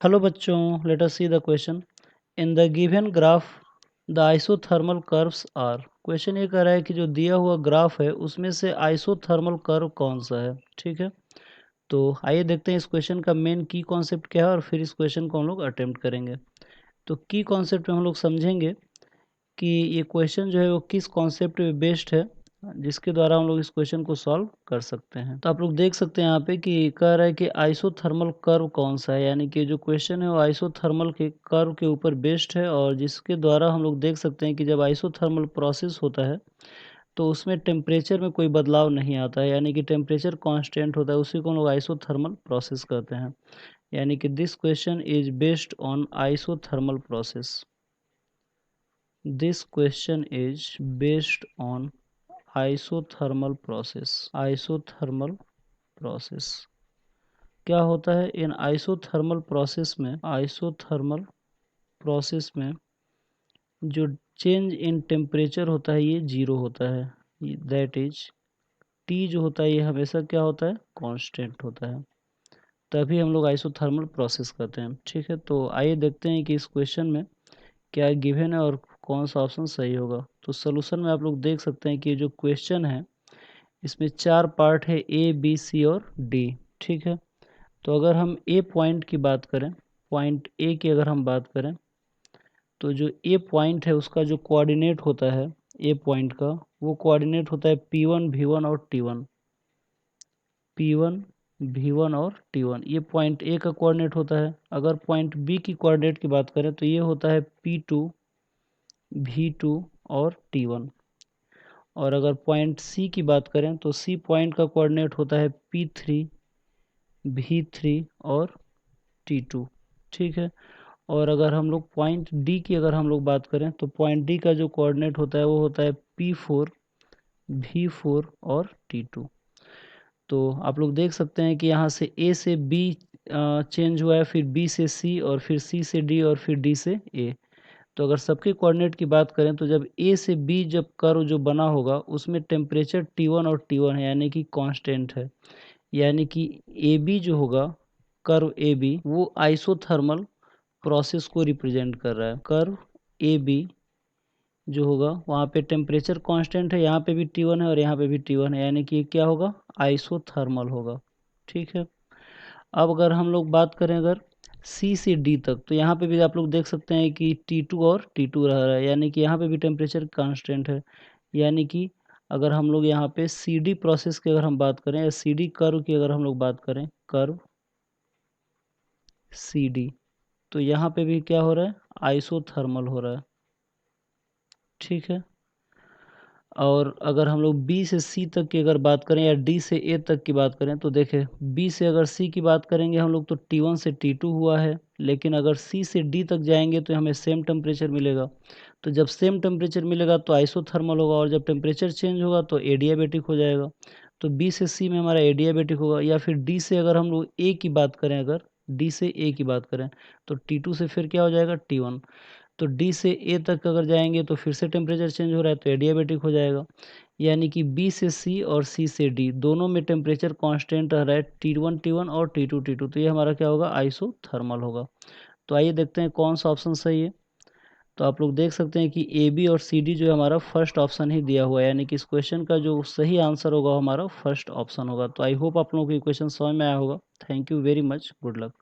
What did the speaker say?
Hello बच्चों, let us see the question. In the given graph the isothermal curves are. Question ये कह रहा है कि जो दिया हुआ ग्राफ है उसमें से आइसोथर्मल कर्व कौन सा है। ठीक है, तो आइए देखते हैं इस क्वेश्चन का मेन की कॉन्सेप्ट क्या है और फिर इस क्वेश्चन को हम लोग अटेम्प्ट करेंगे। तो की कॉन्सेप्ट में हम लोग समझेंगे कि ये क्वेश्चन जो है वो किस कॉन्सेप्ट पे बेस्ड है, जिसके द्वारा हम लोग इस क्वेश्चन को सॉल्व कर सकते हैं। तो आप लोग देख सकते हैं यहाँ पे कि कह रहा है कि आइसोथर्मल कर्व कौन सा है, यानी कि जो क्वेश्चन है वो आइसोथर्मल के कर्व के ऊपर बेस्ड है, और जिसके द्वारा हम लोग देख सकते हैं कि जब आइसोथर्मल प्रोसेस होता है तो उसमें टेम्परेचर में कोई बदलाव नहीं आता है, यानी कि टेम्परेचर कांस्टेंट होता है, उसी को हम लोग आइसोथर्मल प्रोसेस कहते हैं। यानी कि this question is based on isothermal process. This question is based on isothermal process. Isothermal process क्या होता है इन आइसोथर्मल प्रोसेस में जो चेंज इन टेम्परेचर होता है ये जीरो होता है। दैट इज टी जो होता है ये हमेशा क्या होता है, कांस्टेंट होता है, तभी हम लोग आइसोथर्मल प्रोसेस करते हैं। ठीक है, तो आइए देखते हैं कि इस क्वेश्चन में क्या गिवन है और कौन सा ऑप्शन सही होगा। तो सोल्यूशन में आप लोग देख सकते हैं कि जो क्वेश्चन है इसमें 4 पार्ट है, ए बी सी और डी। ठीक है, तो अगर हम ए पॉइंट की बात करें, पॉइंट ए की अगर हम बात करें, तो जो ए पॉइंट है उसका जो कोऑर्डिनेट होता है ए पॉइंट का, वो कोऑर्डिनेट होता है P1 V1 और T1। P1 V1 और T1 ये पॉइंट ए का कोऑर्डिनेट होता है। अगर पॉइंट बी की कोऑर्डिनेट की बात करें तो ये होता है P2 V2 और T1। और अगर पॉइंट सी की बात करें तो सी पॉइंट का कोऑर्डिनेट होता है P3 V3 और T2। ठीक है, और अगर हम लोग पॉइंट डी की अगर हम लोग बात करें तो पॉइंट डी का जो कोऑर्डिनेट होता है वो होता है P4 V4 और T2। तो आप लोग देख सकते हैं कि यहाँ से ए से बी चेंज हुआ है, फिर बी से सी, और फिर सी से डी, और फिर डी से ए। तो अगर सबके कोऑर्डिनेट की बात करें तो जब ए से बी जब कर्व जो बना होगा उसमें टेम्परेचर T1 और T1 है, यानी कि कांस्टेंट है, यानी कि ए बी जो होगा, कर्व ए बी वो आइसोथर्मल प्रोसेस को रिप्रेजेंट कर रहा है। कर्व ए बी जो होगा वहाँ पे टेम्परेचर कांस्टेंट है, यहाँ पे भी T1 है और यहाँ पे भी T1 है, यानी कि ये क्या होगा, आइसोथर्मल होगा। ठीक है, अब अगर हम लोग बात करें अगर सी से डी तक, तो यहाँ पे भी आप लोग देख सकते हैं कि T2 और T2 रह रहा है, यानी कि यहाँ पे भी टेम्परेचर कांस्टेंट है। यानी कि अगर हम लोग यहाँ पे सी डी प्रोसेस की अगर हम बात करें, या सी डी कर्व की अगर हम लोग बात करें, कर्व सी डी, तो यहाँ पे भी क्या हो रहा है, आइसोथर्मल हो रहा है। ठीक है, और अगर हम लोग बी से सी तक की अगर बात करें या डी से ए तक की बात करें, तो देखें बी से अगर सी की बात करेंगे हम लोग तो T1 से T2 हुआ है, लेकिन अगर सी से डी तक जाएंगे तो हमें सेम टेम्परेचर मिलेगा। तो जब सेम टेम्परेचर मिलेगा तो आइसोथर्मल होगा, और जब टेम्परेचर चेंज होगा तो एडियाबेटिक हो जाएगा। तो बी से सी में हमारा एडियाबेटिक होगा। या फिर डी से अगर हम लोग ए की बात करें, अगर डी से ए की बात करें तो T2 से फिर क्या हो जाएगा, T1। तो डी से ए तक अगर जाएंगे तो फिर से टेम्परेचर चेंज हो रहा है तो एडियाबेटिक हो जाएगा। यानी कि बी से सी और सी से डी दोनों में टेम्परेचर कांस्टेंट रह रहा है, T1 और T2 तो ये हमारा क्या होगा, आइसोथर्मल होगा। तो आइए देखते हैं कौन सा ऑप्शन सही है। तो आप लोग देख सकते हैं कि ए बी और सी डी जो है हमारा फर्स्ट ऑप्शन ही दिया हुआ है, यानी कि इस क्वेश्चन का जो सही आंसर होगा हमारा फर्स्ट ऑप्शन होगा। तो आई होप आप लोगों को ये क्वेश्चन समझ में आया होगा। Thank you very much, good luck.